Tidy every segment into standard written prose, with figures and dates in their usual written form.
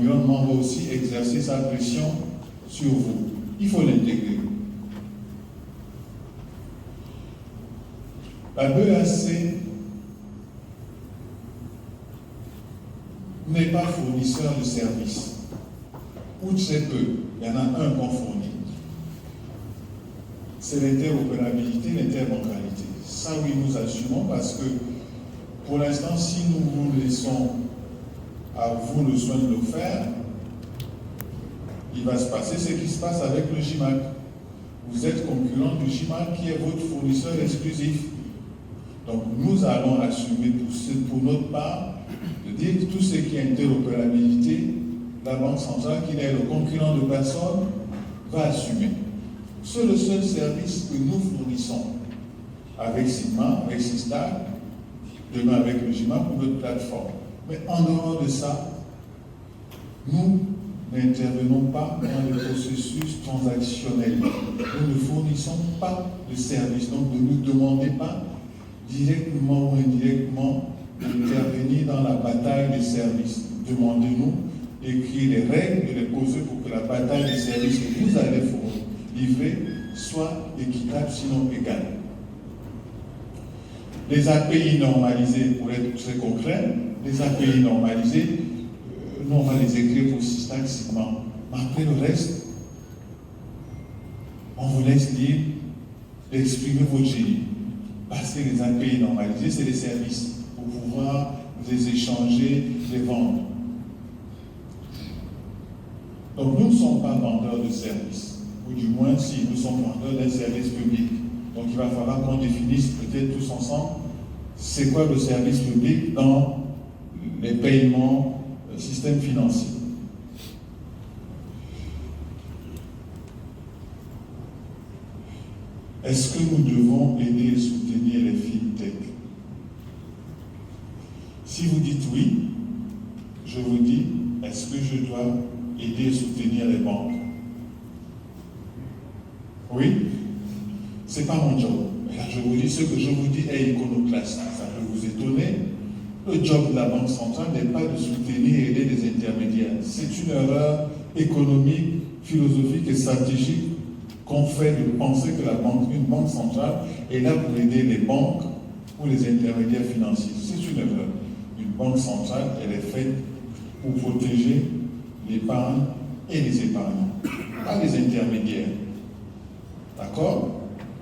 l'environnement va aussi exercer sa pression sur vous. Il faut l'intégrer. La BEAC n'est pas fournisseur de services. Ou très peu, il y en a un qu'on fournit. C'est l'interopérabilité, l'interbancalité. Ça, oui, nous assumons parce que, pour l'instant, si nous vous laissons à vous le soin de le faire, il va se passer ce qui se passe avec le GIMAC. Vous êtes concurrent du GIMAC qui est votre fournisseur exclusif. Donc, nous allons assumer pour notre part de dire que tout ce qui est interopérabilité, la Banque centrale, qui est le concurrent de personne, va assumer. C'est le seul service que nous fournissons avec Sigma, avec Sistar, demain avec le GIMAC ou notre plateforme. Mais en dehors de ça, nous n'intervenons pas dans le processus transactionnel. Nous ne fournissons pas de service. Donc, ne nous demandez pas directement ou indirectement d'intervenir dans la bataille des services. Demandez-nous d'écrire les règles et les poser pour que la bataille des services que vous allez livrer soit équitable, sinon égale. Les API normalisés, pour être très concret, les API normalisés, nous on va les écrire pour Sistar Sigma. Mais après le reste, on vous laisse libre d'exprimer votre génie. Parce que les API normalisés, c'est des services pour pouvoir les échanger, les vendre. Donc nous ne sommes pas vendeurs de services, ou du moins si nous sommes vendeurs d'un service public. Donc il va falloir qu'on définisse peut-être tous ensemble c'est quoi le service public dans les paiements, le système financier. Est-ce que nous devons aider et soutenir les fintech? Si vous dites oui, je vous dis, est-ce que je dois aider et soutenir les banques? Oui? Ce n'est pas mon job. Je vous dis ce que je vous dis est iconoclaste. Ça peut vous étonner. Le job de la Banque centrale n'est pas de soutenir et aider les intermédiaires. C'est une erreur économique, philosophique et stratégique qu'on fait de penser que une banque centrale est là pour aider les banques ou les intermédiaires financiers. C'est une erreur. Une banque centrale, elle est faite pour protéger l'épargne et les épargnants, pas les intermédiaires. D'accord?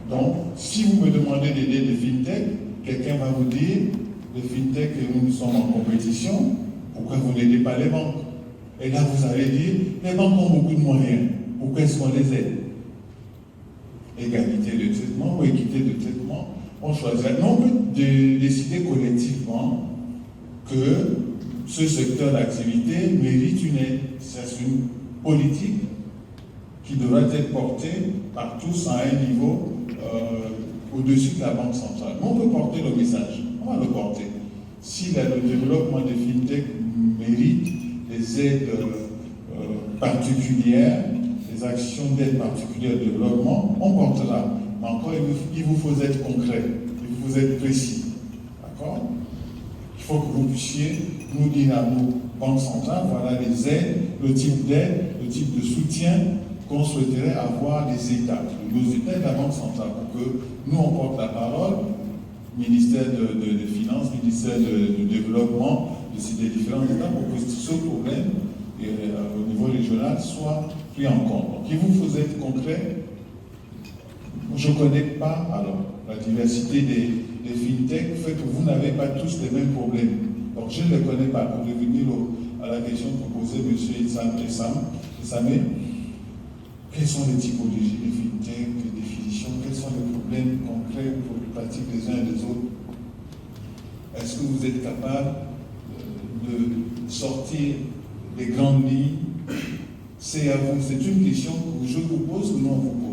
Donc, si vous me demandez d'aider les fintech, quelqu'un va vous dire, les fintech, nous sommes en compétition, pourquoi vous n'aidez pas les banques? Et là, vous allez dire, les banques ont beaucoup de moyens, pourquoi est-ce qu'on les aide? Égalité de traitement ou équité de traitement, on choisirait. Non, on peut décider collectivement que ce secteur d'activité mérite une aide. C'est une politique qui devrait être portée par tous à un niveau au-dessus de la Banque centrale. Mais on peut porter le message, on va le porter. Si le développement des fintech mérite des aides particulières, des actions d'aide particulière au développement, on portera. Mais encore, il vous faut être concret, il vous faut être précis. D'accord? Il faut que vous puissiez nous dire à nous, Banque centrale, voilà les aides, le type d'aide, le type de soutien qu'on souhaiterait avoir des États, nos États de la Banque centrale, pour que nous on porte la parole, ministère des Finances, ministère du Développement, des différents États, pour que ce problème au niveau régional soit pris en compte. Donc il vous faut être concret. Je ne connais pas alors la diversité des fintech, fait que vous n'avez pas tous les mêmes problèmes. Donc je ne les connais pas. Pour revenir à la question que posait M. Samé, quelles sont les typologies des fintech, les définitions, quels sont les problèmes concrets pour les pratiques des uns et des autres? Est-ce que vous êtes capable de sortir des grandes lignes? C'est à vous, c'est une question que je vous pose ou non vous pose.